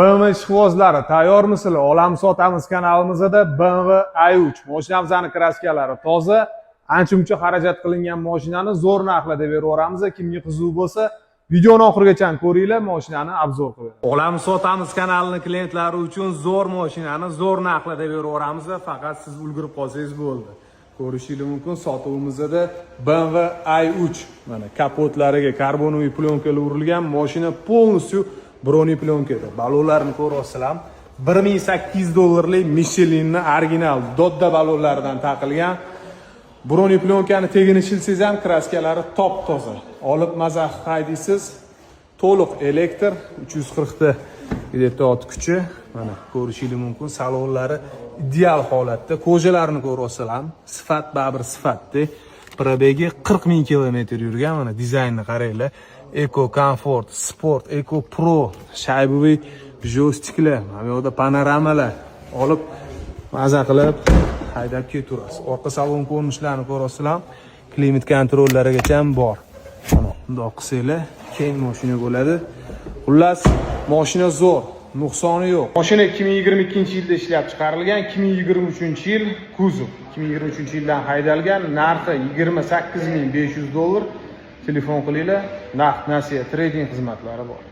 BMW ishqibozlari tayyormisizlar? Olamiz sotamiz kanalimizda BMW i3 mashinamizning kraskalari toza, ancha-muncha xarajat qilingan mashinani zo'r narxlarda beraveramiz. Kimga qiziq bo'lsa, videoni oxirigacha ko'ringlar, mashinani obzor qilamiz. Olamiz sotamiz kanalining klientlari uchun zo'r mashinani zo'r narxlarda beraveramiz. Faqat siz ulgurib qolsangiz bo'ldi. Ko'rishingiz mumkin, sotuvimizda BMW i3 mana kapotlariga karbonoviy plyonkalar urilgan, mashina полностью broni plyonkada. Balonlarni ko'ryapsizlar. $1800 Michelin'ning original dodda balonlaridan taqilgan. Broni plyonkani tegini shilsangiz ham kraskalari top toza. Olib mazax haydaysiz. To'liq elektr 340 ta ot kuchi. Mana ko'rishingiz mumkin, salonlari ideal holatda. Ko'jalarini ko'ryapsizlar. Sifat baribir sifatda. Probegi 40 000 kilometr yurgan. Mana dizaynni qaranglar. Eco Comfort, Sport, Eco Pro, shaybiviy joystiklar, mana bu yerda panoramalar olib maza qilib haydab ketaverasiz. Orqa salon ko'rinishlarini ko'rasizlar. Klimat kontrollarigacha ham bor. Mana bundoq qilsanglar, keng mashina bo'ladi. Xullas, mashina zo'r, nuqsoni yo'q. Mashina 2022-yilda ishlab chiqarilgan, 2023-yil kuzov. 2023-yildan haydalgan, narxi $28500. Telefon qilinglar, naqd nasiya trading xizmatlari bor.